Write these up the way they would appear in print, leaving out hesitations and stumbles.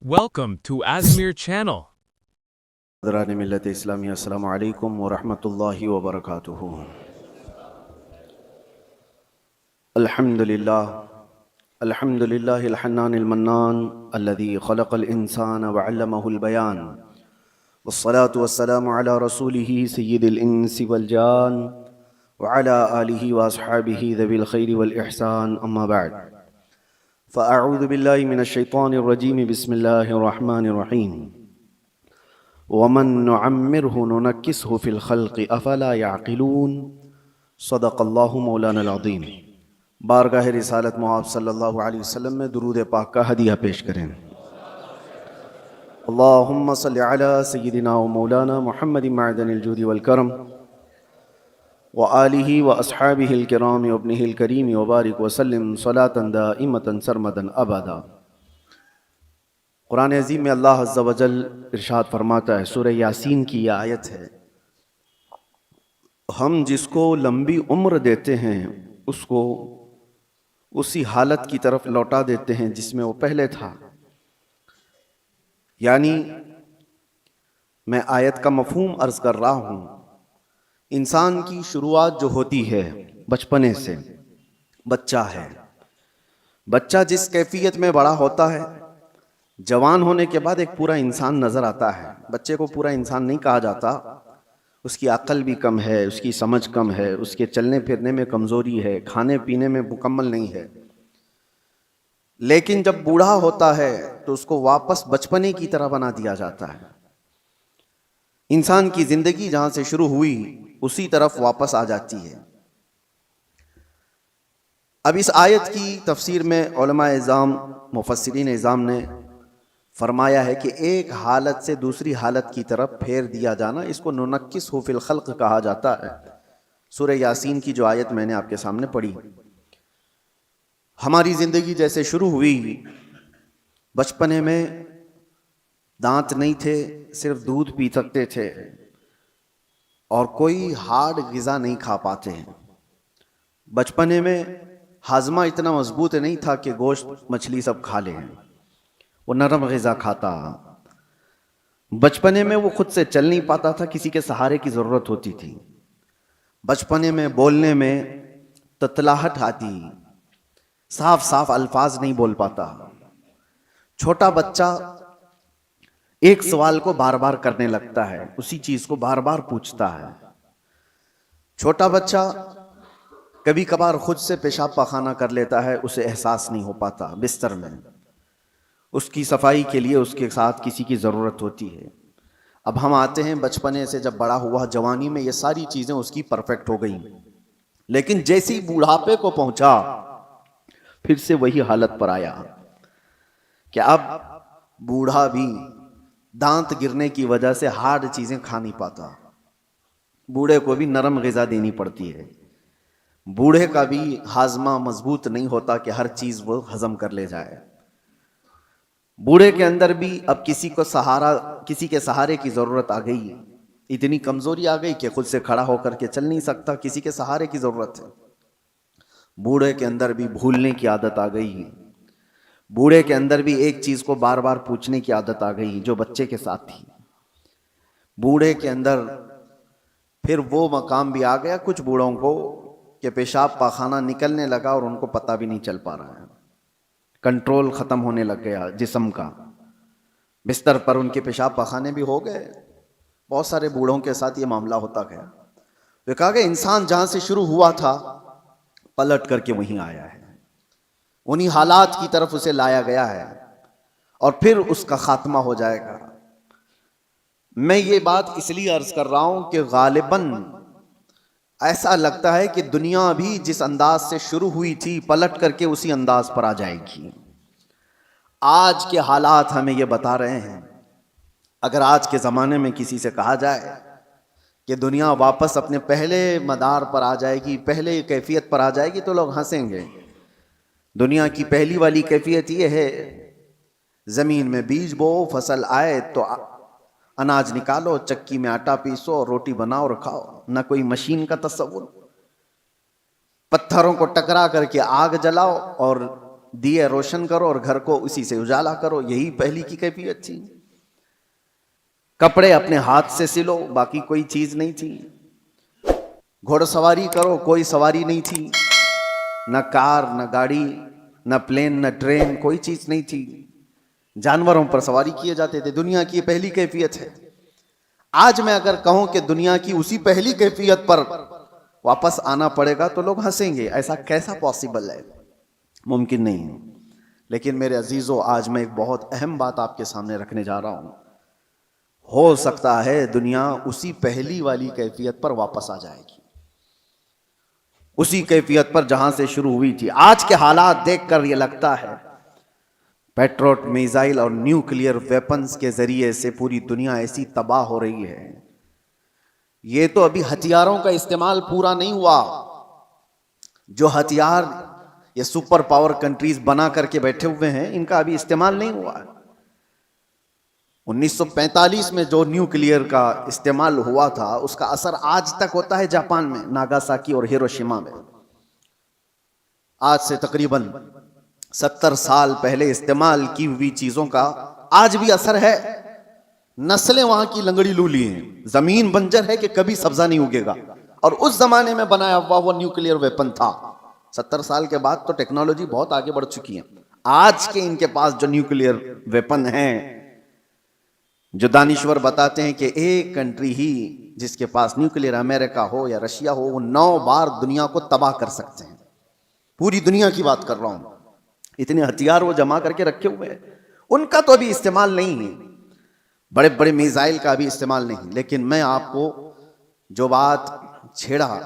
Welcome to Azmir channel. حضرات ملت اسلامی السلام علیکم ورحمۃ اللہ وبرکاتہ۔ الحمد للہ الحنان المنان الذي خلق الانسان وعلمه البيان، والصلاة والسلام على رسوله سید الانس والجان وعلى آلہ واصحابہ ذوی الخیر والاحسان، اما بعد فاعوذ باللہ من الشیطان الرجیم، بسم اللہ الرحمن الرحیم۔ ومن نعمره ننکسه فی الخلق افلا یعقلون، صدق اللہ مولانا العظیم۔ بارگاہ رسالت مآب صلی اللہ علیہ وسلم میں درود پاک کا ہدیہ پیش کریں۔ اللہم صلی علی سیدنا و مولانا محمد معدن الجود والکرم وآلہ واصحابہ الکرام وابنہ الکریم وبارک وسلم صلاة دائمة سرمدا ابدا۔ قرآن عظیم میں اللہ عز و جل ارشاد فرماتا ہے، سورہ یاسین کی یہ آیت ہے، ہم جس کو لمبی عمر دیتے ہیں اس کو اسی حالت کی طرف لوٹا دیتے ہیں جس میں وہ پہلے تھا۔ یعنی میں آیت کا مفہوم عرض کر رہا ہوں، انسان کی شروعات جو ہوتی ہے بچپنے سے، بچہ ہے، بچہ جس کیفیت میں بڑا ہوتا ہے، جوان ہونے کے بعد ایک پورا انسان نظر آتا ہے۔ بچے کو پورا انسان نہیں کہا جاتا، اس کی عقل بھی کم ہے، اس کی سمجھ کم ہے، اس کے چلنے پھرنے میں کمزوری ہے، کھانے پینے میں مکمل نہیں ہے، لیکن جب بوڑھا ہوتا ہے تو اس کو واپس بچپنے کی طرح بنا دیا جاتا ہے۔ انسان کی زندگی جہاں سے شروع ہوئی اسی طرف واپس آ جاتی ہے۔ اب اس آیت کی تفسیر میں علماء اعظام، مفسرین اعظام نے فرمایا ہے کہ ایک حالت سے دوسری حالت کی طرف پھیر دیا جانا، اس کو ننکسہ فی الخلق کہا جاتا ہے۔ سورہ یاسین کی جو آیت میں نے آپ کے سامنے پڑھی، ہماری زندگی جیسے شروع ہوئی، بچپنے میں دانت نہیں تھے، صرف دودھ پی سکتے تھے اور کوئی ہارڈ غذا نہیں کھا پاتے ہیں۔ بچپنے میں ہاضمہ اتنا مضبوط نہیں تھا کہ گوشت مچھلی سب کھا لیں، وہ نرم غذا کھاتا۔ بچپنے میں وہ خود سے چل نہیں پاتا تھا، کسی کے سہارے کی ضرورت ہوتی تھی۔ بچپنے میں بولنے میں تتلاہٹ آتی، صاف صاف الفاظ نہیں بول پاتا۔ چھوٹا بچہ ایک سوال کو بار بار کرنے لگتا ہے، اسی چیز کو بار بار پوچھتا ہے۔ چھوٹا بچہ کبھی کبھار خود سے پیشاب پاخانہ کر لیتا ہے، اسے احساس نہیں ہو پاتا بستر میں، اس کی صفائی کے لیے اس کے ساتھ کسی کی ضرورت ہوتی ہے۔ اب ہم آتے ہیں بچپنے سے جب بڑا ہوا، جوانی میں یہ ساری چیزیں اس کی پرفیکٹ ہو گئیں، لیکن جیسی بوڑھاپے کو پہنچا پھر سے وہی حالت پر آیا کہ اب بوڑھا بھی دانت گرنے کی وجہ سے ہارڈ چیزیں کھا نہیں پاتا۔ بوڑھے کو بھی نرم غذا دینی پڑتی ہے، بوڑھے کا بھی ہاضمہ مضبوط نہیں ہوتا کہ ہر چیز وہ ہضم کر لے جائے۔ بوڑھے کے اندر بھی اب کسی کے سہارے کی ضرورت آ گئی، اتنی کمزوری آ گئی کہ خود سے کھڑا ہو کر کے چل نہیں سکتا، کسی کے سہارے کی ضرورت ہے۔ بوڑھے کے اندر بھی بھولنے کی عادت آ گئی، بوڑھے کے اندر بھی ایک چیز کو بار بار پوچھنے کی عادت آ گئی جو بچے کے ساتھ تھی۔ بوڑھے کے اندر پھر وہ مقام بھی آ گیا کچھ بوڑھوں کو کہ پیشاب پاخانہ نکلنے لگا اور ان کو پتہ بھی نہیں چل پا رہا ہے، کنٹرول ختم ہونے لگ گیا جسم کا، بستر پر ان کے پیشاب پاخانے بھی ہو گئے۔ بہت سارے بوڑھوں کے ساتھ یہ معاملہ ہوتا گیا۔ وہ کہا کہ انسان جہاں سے شروع ہوا تھا پلٹ کر کے وہیں آیا ہے، انہی حالات کی طرف اسے لایا گیا ہے اور پھر اس کا خاتمہ ہو جائے گا۔ میں یہ بات اس لیے عرض کر رہا ہوں کہ غالباً ایسا لگتا ہے کہ دنیا بھی جس انداز سے شروع ہوئی تھی پلٹ کر کے اسی انداز پر آ جائے گی۔ آج کے حالات ہمیں یہ بتا رہے ہیں۔ اگر آج کے زمانے میں کسی سے کہا جائے کہ دنیا واپس اپنے پہلے مدار پر آ جائے گی، پہلے کیفیت پر آ جائے گی، تو لوگ ہنسیں گے۔ دنیا کی پہلی والی کیفیت یہ ہے، زمین میں بیج بو، فصل آئے تو اناج نکالو، چکی میں آٹا پیسو اور روٹی بناؤ اور کھاؤ۔ نہ کوئی مشین کا تصور، پتھروں کو ٹکرا کر کے آگ جلاؤ اور دیے روشن کرو اور گھر کو اسی سے اجالا کرو، یہی پہلی کی کیفیت تھی۔ کپڑے اپنے ہاتھ سے سلو، باقی کوئی چیز نہیں تھی۔ گھوڑ سواری کرو، کوئی سواری نہیں تھی، نہ کار، نہ گاڑی، نہ پلین، نہ ٹرین، کوئی چیز نہیں تھی۔ جانوروں پر سواری کیے جاتے تھے۔ دنیا کی پہلی کیفیت ہے۔ آج میں اگر کہوں کہ دنیا کی اسی پہلی کیفیت پر واپس آنا پڑے گا تو لوگ ہنسیں گے، ایسا کیسا پاسبل ہے؟ ممکن نہیں ہے۔ لیکن میرے عزیزو، آج میں ایک بہت اہم بات آپ کے سامنے رکھنے جا رہا ہوں۔ ہو سکتا ہے دنیا اسی پہلی والی کیفیت پر واپس آ جائے گی، اسی کیفیت پر جہاں سے شروع ہوئی تھی۔ آج کے حالات دیکھ کر یہ لگتا ہے پیٹروٹ میزائل اور نیوکلیئر ویپنز کے ذریعے سے پوری دنیا ایسی تباہ ہو رہی ہے۔ یہ تو ابھی ہتھیاروں کا استعمال پورا نہیں ہوا۔ جو ہتھیار یہ سپر پاور کنٹریز بنا کر کے بیٹھے ہوئے ہیں، ان کا ابھی استعمال نہیں ہوا۔ 1945 میں جو نیوکلیئر کا استعمال ہوا تھا، اس کا اثر آج تک ہوتا ہے جاپان میں، ناگاساکی اور ہیروشیما میں۔ آج سے تقریباً 70 سال پہلے استعمال کی ہوئی چیزوں کا آج بھی اثر ہے۔ نسلیں وہاں کی لنگڑی لولی ہیں، زمین بنجر ہے کہ کبھی سبزہ نہیں اگے گا، اور اس زمانے میں بنایا ہوا وہ نیوکلیئر ویپن تھا۔ 70 سال کے بعد تو ٹیکنالوجی بہت آگے بڑھ چکی ہے۔ آج کے ان کے پاس جو نیوکلیئر ویپن ہیں، جو دانشور بتاتے ہیں کہ ایک کنٹری ہی جس کے پاس نیوکلیئر، امریکہ ہو یا رشیا ہو، وہ 9 بار دنیا کو تباہ کر سکتے ہیں۔ پوری دنیا کی بات کر رہا ہوں، اتنے ہتھیار وہ جمع کر کے رکھے ہوئے ہیں۔ ان کا تو ابھی استعمال نہیں ہے، بڑے بڑے میزائل کا بھی استعمال نہیں۔ لیکن میں آپ کو جو بات چھیڑا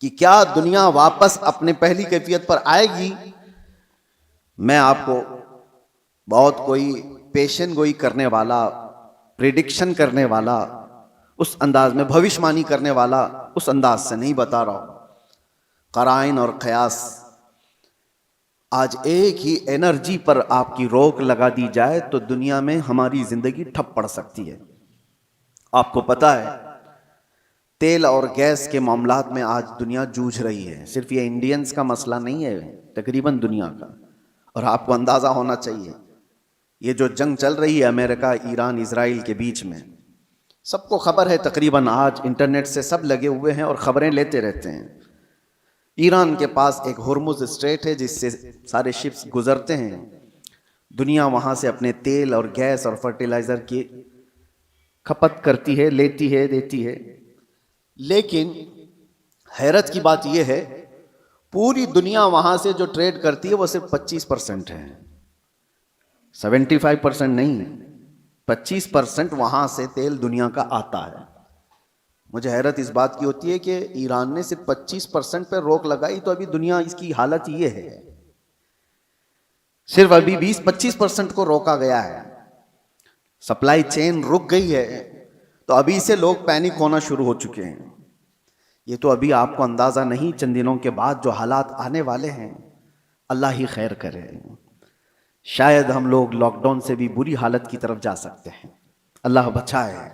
کہ کیا دنیا واپس اپنے پہلی کیفیت پر آئے گی، میں آپ کو بہت کوئی پیشن گوئی کرنے والا، پریڈکشن کرنے والا، اس انداز میں بھوشمانی کرنے والا اس انداز سے نہیں بتا رہا ہوں۔ قرائن اور قیاس، آج ایک ہی انرجی پر آپ کی روک لگا دی جائے تو دنیا میں ہماری زندگی ٹھپ پڑ سکتی ہے۔ آپ کو پتا ہے تیل اور گیس کے معاملات میں آج دنیا جوجھ رہی ہے۔ صرف یہ انڈینز کا مسئلہ نہیں ہے، تقریباً دنیا کا۔ اور آپ کو اندازہ ہونا چاہیے یہ جو جنگ چل رہی ہے امریکہ، ایران، اسرائیل کے بیچ میں، سب کو خبر ہے، تقریباً آج انٹرنیٹ سے سب لگے ہوئے ہیں اور خبریں لیتے رہتے ہیں۔ ایران کے پاس ایک ہرمز اسٹریٹ ہے جس سے سارے شپس گزرتے ہیں۔ دنیا وہاں سے اپنے تیل اور گیس اور فرٹیلائزر کی کھپت کرتی ہے، لیتی ہے، دیتی ہے۔ لیکن حیرت کی بات یہ ہے پوری دنیا وہاں سے جو ٹریڈ کرتی ہے وہ صرف 25% ہے، 75% نہیں، 25% وہاں سے تیل دنیا کا آتا ہے۔ مجھے حیرت اس بات کی ہوتی ہے کہ ایران نے صرف 25% پہ روک لگائی تو ابھی دنیا اس کی حالت یہ ہے، صرف ابھی 20-25% کو روکا گیا ہے، سپلائی چین رک گئی ہے، تو ابھی سے لوگ پینک ہونا شروع ہو چکے ہیں۔ یہ تو ابھی آپ کو اندازہ نہیں، چند دنوں کے بعد جو حالات آنے والے ہیں، اللہ ہی خیر کرے۔ شاید ہم لوگ لاک ڈاؤن سے بھی بری حالت کی طرف جا سکتے ہیں، اللہ بچائے۔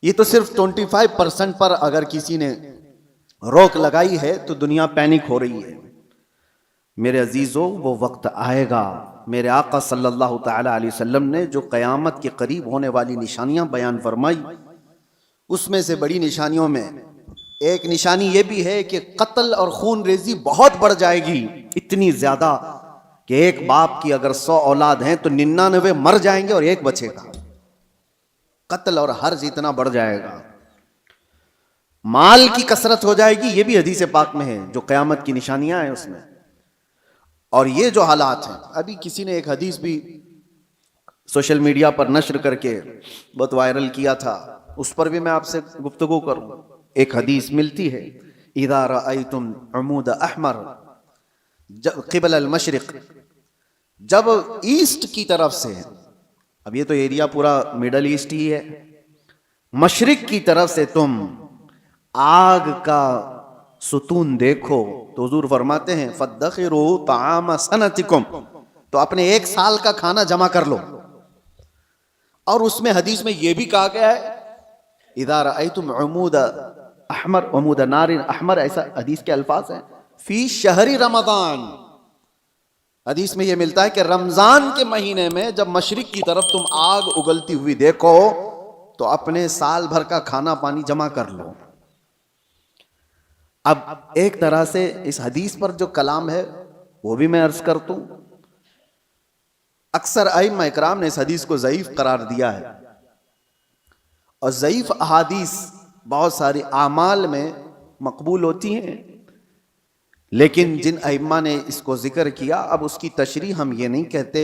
یہ تو صرف 25% پر اگر کسی نے روک لگائی ہے تو دنیا پینک ہو رہی ہے۔ میرے عزیزو، وہ وقت آئے گا، میرے آقا صلی اللہ تعالی علیہ وسلم نے جو قیامت کے قریب ہونے والی نشانیاں بیان فرمائی، اس میں سے بڑی نشانیوں میں ایک نشانی یہ بھی ہے کہ قتل اور خون ریزی بہت بڑھ جائے گی، اتنی زیادہ کہ ایک باپ کی اگر 100 اولاد ہیں تو 99 مر جائیں گے اور ایک بچے گا۔ قتل اور حرج اتنا بڑھ جائے گا۔ مال کی کثرت ہو جائے گی، یہ بھی حدیث پاک میں ہے، جو قیامت کی نشانیاں ہیں اس میں۔ اور یہ جو حالات ہیں، ابھی کسی نے ایک حدیث بھی سوشل میڈیا پر نشر کر کے بہت وائرل کیا تھا، اس پر بھی میں آپ سے گفتگو کروں۔ ایک حدیث ملتی ہے، اذا رأیتم عمود احمر قبل المشرق، جب ایسٹ کی طرف سے، اب یہ تو ایریا پورا میڈل ایسٹ ہی ہے، مشرق کی طرف سے تم آگ کا ستون دیکھو تو حضور فرماتے ہیں فَادَّخِرُوا طَعَامَ سَنَتِكُمْ، تو اپنے 1 سال کا کھانا جمع کر لو۔ اور اس میں حدیث میں یہ بھی کہا گیا ہے اذا رأیتم عمود احمر، عمود نار احمر، ایسا حدیث کے الفاظ ہیں، فی شہر رمضان، حدیث میں یہ ملتا ہے کہ رمضان کے مہینے میں جب مشرق کی طرف تم آگ اگلتی ہوئی دیکھو تو اپنے سال بھر کا کھانا پانی جمع کر لو. اب ایک طرح سے اس حدیث پر جو کلام ہے وہ بھی میں عرض کرتا ہوں. اکثر ائمہ اکرام نے اس حدیث کو ضعیف قرار دیا ہے، اور ضعیف احادیث بہت ساری اعمال میں مقبول ہوتی ہیں، لیکن جن ائمہ نے اس کو ذکر کیا، اب اس کی تشریح ہم یہ نہیں کہتے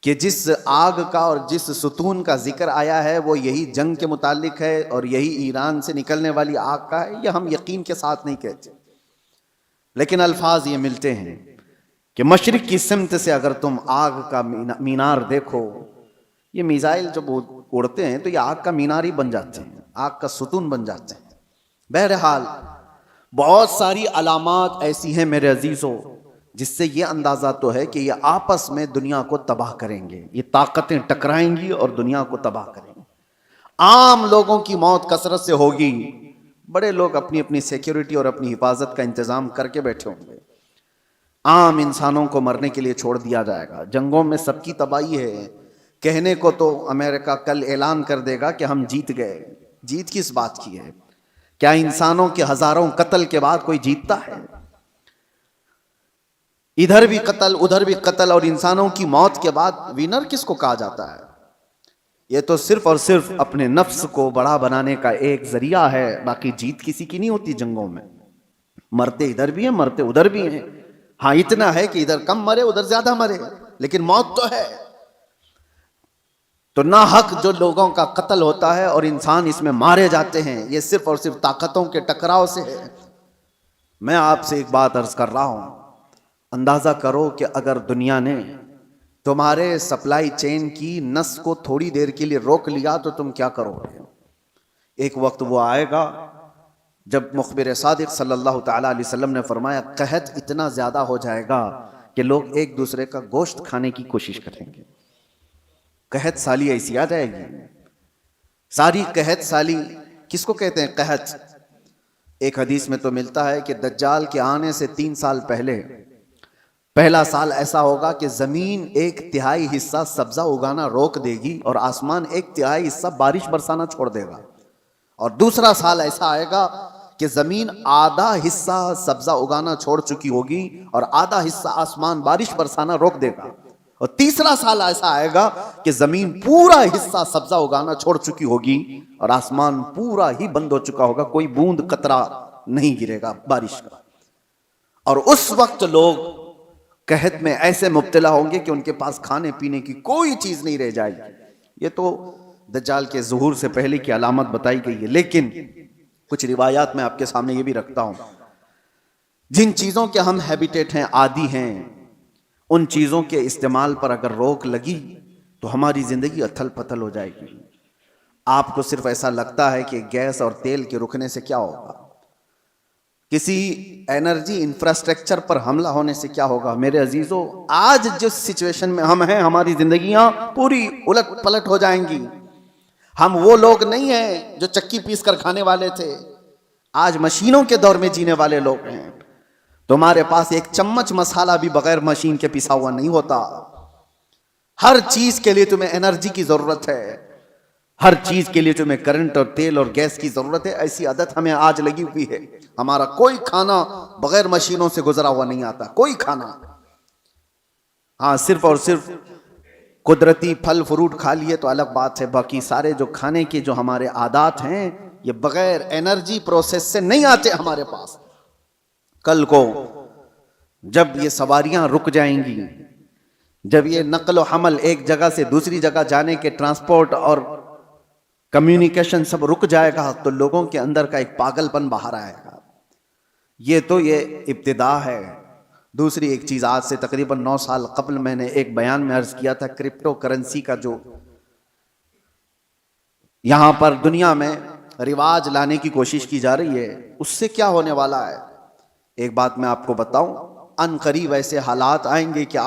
کہ جس آگ کا اور جس ستون کا ذکر آیا ہے وہ یہی جنگ کے متعلق ہے اور یہی ایران سے نکلنے والی آگ کا ہے، یہ ہم یقین کے ساتھ نہیں کہتے، لیکن الفاظ یہ ملتے ہیں کہ مشرق کی سمت سے اگر تم آگ کا مینار دیکھو، یہ میزائل جب اڑتے ہیں تو یہ آگ کا مینار ہی بن جاتے ہیں، آگ کا ستون بن جاتے ہیں. بہرحال بہت ساری علامات ایسی ہیں میرے عزیزوں جس سے یہ اندازہ تو ہے کہ یہ آپس میں دنیا کو تباہ کریں گے، یہ طاقتیں ٹکرائیں گی اور دنیا کو تباہ کریں گے. عام لوگوں کی موت کثرت سے ہوگی، بڑے لوگ اپنی اپنی سیکیورٹی اور اپنی حفاظت کا انتظام کر کے بیٹھے ہوں گے. عام انسانوں کو مرنے کے لیے چھوڑ دیا جائے گا. جنگوں میں سب کی تباہی ہے. کہنے کو تو امریکہ کل اعلان کر دے گا کہ ہم جیت گئے. جیت کس بات کی ہے؟ کیا انسانوں کے ہزاروں قتل کے بعد کوئی جیتتا ہے؟ ادھر بھی قتل ادھر بھی قتل، اور انسانوں کی موت کے بعد وینر کس کو کہا جاتا ہے؟ یہ تو صرف اور صرف اپنے نفس کو بڑا بنانے کا ایک ذریعہ ہے، باقی جیت کسی کی نہیں ہوتی. جنگوں میں مرتے ادھر بھی ہیں، مرتے ادھر بھی ہیں. ہاں اتنا ہے کہ ادھر کم مرے ادھر زیادہ مرے، لیکن موت تو ہے. تو ناحق جو لوگوں کا قتل ہوتا ہے اور انسان اس میں مارے جاتے ہیں، یہ صرف اور صرف طاقتوں کے ٹکراؤ سے ہے. میں آپ سے ایک بات عرض کر رہا ہوں، اندازہ کرو کہ اگر دنیا نے تمہارے سپلائی چین کی نس کو تھوڑی دیر کے لیے روک لیا تو تم کیا کرو گے؟ ایک وقت وہ آئے گا جب مخبر صادق صلی اللہ تعالی علیہ وسلم نے فرمایا قحط اتنا زیادہ ہو جائے گا کہ لوگ ایک دوسرے کا گوشت کھانے کی کوشش کریں گے. قحط سالی ایسی آ جائے گی. ساری قحط سالی کس کو کہتے ہیں؟ قحط. ایک حدیث میں تو ملتا ہے کہ دجال کے آنے سے 3 سال پہلے پہلا سال ایسا ہوگا کہ زمین 1/3 حصہ سبزہ اگانا روک دے گی اور آسمان 1/3 حصہ بارش برسانا چھوڑ دے گا. اور دوسرا سال ایسا آئے گا کہ زمین آدھا حصہ سبزہ اگانا چھوڑ چکی ہوگی اور آدھا حصہ آسمان بارش برسانا روک دے گا. اور تیسرا سال ایسا آئے گا کہ زمین پورا حصہ سبزہ اگانا چھوڑ چکی ہوگی اور آسمان پورا ہی بند ہو چکا ہوگا، کوئی بوند قطرہ نہیں گرے گا بارش کا. اور اس وقت لوگ قحط میں ایسے مبتلا ہوں گے کہ ان کے پاس کھانے پینے کی کوئی چیز نہیں رہ جائے گی. یہ تو دجال کے ظہور سے پہلے کی علامت بتائی گئی ہے، لیکن کچھ روایات میں آپ کے سامنے یہ بھی رکھتا ہوں. جن چیزوں کے ہم ہیبیٹیٹ ہیں، عادی ہیں، ان چیزوں کے استعمال پر اگر روک لگی تو ہماری زندگی اتھل پتھل ہو جائے گی. آپ کو صرف ایسا لگتا ہے کہ گیس اور تیل کے رکنے سے کیا ہوگا، کسی انرجی انفراسٹرکچر پر حملہ ہونے سے کیا ہوگا. میرے عزیزوں، آج جس سچویشن میں ہم ہیں ہماری زندگیاں پوری الٹ پلٹ ہو جائیں گی. ہم وہ لوگ نہیں ہیں جو چکی پیس کر کھانے والے تھے، آج مشینوں کے دور میں جینے والے لوگ ہیں. تمہارے پاس ایک چمچ مسالہ بھی بغیر مشین کے پیسا ہوا نہیں ہوتا. ہر چیز کے لیے تمہیں انرجی کی ضرورت ہے، ہر چیز کے لیے تمہیں کرنٹ اور تیل اور گیس کی ضرورت ہے. ایسی عادت ہمیں آج لگی ہوئی ہے. ہمارا کوئی کھانا بغیر مشینوں سے گزرا ہوا نہیں آتا، کوئی کھانا. ہاں صرف اور صرف قدرتی پھل فروٹ کھا لیے تو الگ بات ہے، باقی سارے جو کھانے کے جو ہمارے عادات ہیں یہ بغیر انرجی پروسیس سے نہیں آتے ہمارے پاس. کل کو جب یہ سواریاں رک جائیں گی، جب یہ نقل و حمل ایک جگہ سے دوسری جگہ جانے کے ٹرانسپورٹ اور کمیونیکیشن سب رک جائے گا تو لوگوں کے اندر کا ایک پاگل پن باہر آئے گا. یہ تو یہ ابتدا ہے. دوسری ایک چیز، آج سے تقریباً 9 سال قبل میں نے ایک بیان میں عرض کیا تھا، کرپٹو کرنسی کا جو یہاں پر دنیا میں رواج لانے کی کوشش کی جا رہی ہے، اس سے کیا ہونے والا ہے. ایک بات میں آپ کو بتاؤں، ان قریب ایسے حالات آئیں گے کہ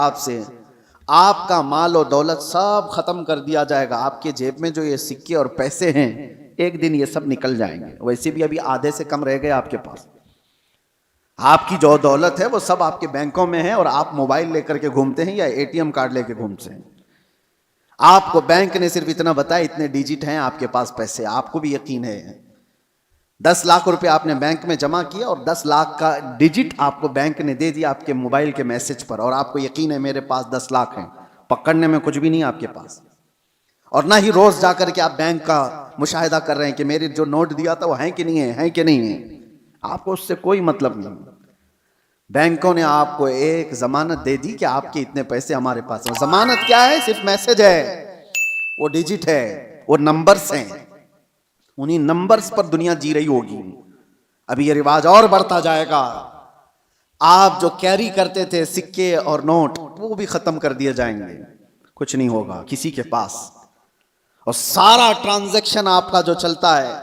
آپ کا مال و دولت سب ختم کر دیا جائے گا. آپ کے جیب میں جو یہ سکے اور پیسے ہیں ایک دن یہ سب نکل جائیں گے. ویسے بھی ابھی آدھے سے کم رہ گئے آپ کے پاس. آپ کی جو دولت ہے وہ سب آپ کے بینکوں میں ہے اور آپ موبائل لے کر کے گھومتے ہیں یا اے ٹی ایم کارڈ لے کے گھومتے ہیں. آپ کو بینک نے صرف اتنا بتایا اتنے ڈیجٹ ہیں آپ کے پاس پیسے. آپ کو بھی یقین ہے 10 لاکھ روپے آپ نے بینک میں جمع کیا اور 10 لاکھ کا ڈیجٹ آپ کو بینک نے دے دیا آپ کے موبائل کے میسج پر, اور آپ کو یقین ہے میرے پاس 10 لاکھ ہیں, پکڑنے میں کچھ بھی نہیں آپ کے پاس. اور نہ ہی روز جا کر کے آپ بینک کا مشاہدہ کر رہے ہیں کہ میرے جو نوٹ دیا تھا وہ ہیں کہ نہیں ہیں کہ نہیں ہیں. آپ کو اس سے کوئی مطلب نہیں. بینکوں نے آپ کو ایک ضمانت دے دی کہ آپ کے اتنے پیسے ہمارے پاس ہیں. ضمانت کیا ہے؟ صرف میسج ہے, وہ ڈیجٹ ہے, وہ نمبرز ہیں. انہی نمبرز پر دنیا جی رہی ہوگی. ابھی یہ رواج اور بڑھتا جائے گا. آپ جو کیری کرتے تھے سکے اور نوٹ وہ بھی ختم کر دیے جائیں گے. کچھ نہیں ہوگا کسی کے پاس, اور سارا ٹرانزیکشن آپ کا جو چلتا ہے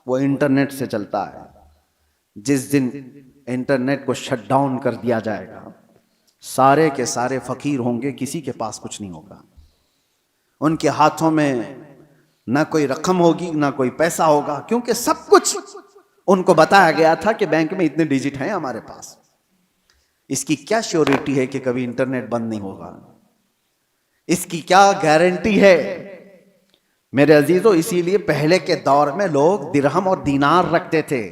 وہ انٹرنیٹ سے چلتا ہے. جس دن انٹرنیٹ کو شٹ ڈاؤن کر دیا جائے گا سارے کے سارے فقیر ہوں گے, کسی کے پاس کچھ نہیں ہوگا. ان کے ہاتھوں میں نہ کوئی رقم ہوگی نہ کوئی پیسہ ہوگا, کیونکہ سب کچھ ان کو بتایا گیا تھا کہ بینک میں اتنے ڈیجٹ ہیں ہمارے پاس. اس کی کیا شیورٹی ہے کہ کبھی انٹرنیٹ بند نہیں ہوگا؟ اس کی کیا گارنٹی ہے؟ میرے عزیزو, اسی لیے پہلے کے دور میں لوگ درہم اور دینار رکھتے تھے.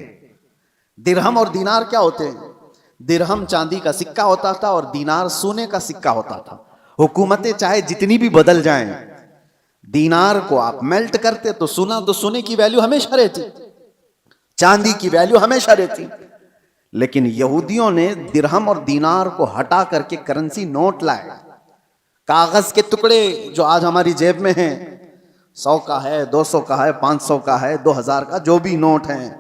درہم اور دینار کیا ہوتے ہیں؟ درہم چاندی کا سکہ ہوتا تھا اور دینار سونے کا سکہ ہوتا تھا. حکومتیں چاہے جتنی بھی بدل جائیں, دینار کو آپ میلٹ کرتے تو سونے کی ویلیو ہمیشہ رہتی, چاندی کی ویلیو ہمیشہ رہتی. لیکن یہودیوں نے درہم اور دینار کو ہٹا کر کے کرنسی نوٹ لائے. کاغذ کے ٹکڑے جو آج ہماری جیب میں ہیں, 100 کا ہے, 200 کا ہے, 500 کا ہے, 2000 کا, جو بھی نوٹ ہیں,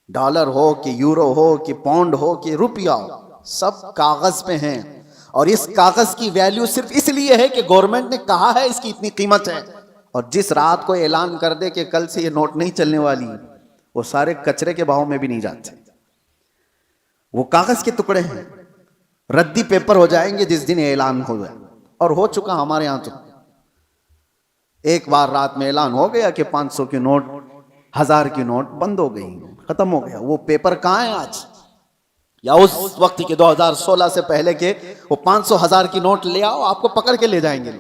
ڈالر ہو کہ یورو ہو کہ پاؤنڈ ہو کہ روپیہ ہو, سب کاغذ پہ ہیں. اور اس کاغذ کی ویلیو صرف اس لیے ہے کہ گورنمنٹ نے کہا ہے اس کی اتنی قیمت ہے, اور جس رات کو اعلان کر دے کہ کل سے یہ نوٹ نہیں چلنے والی, وہ سارے کچرے کے بہاؤ میں بھی نہیں جاتے. وہ کاغذ کے ٹکڑے ہیں, ردی پیپر ہو جائیں گے جس دن اعلان ہو جائے. اور ہو چکا ہمارے ہاں. تو ایک بار رات میں اعلان ہو گیا کہ 500 کے نوٹ, 1000 کی نوٹ بند ہو گئی, ختم ہو گیا. وہ پیپر کہاں ہیں آج؟ یا اس وقت کے 2016 سے پہلے کے وہ 500 1000 کی نوٹ لے آؤ, آپ کو پکڑ کے لے جائیں گے.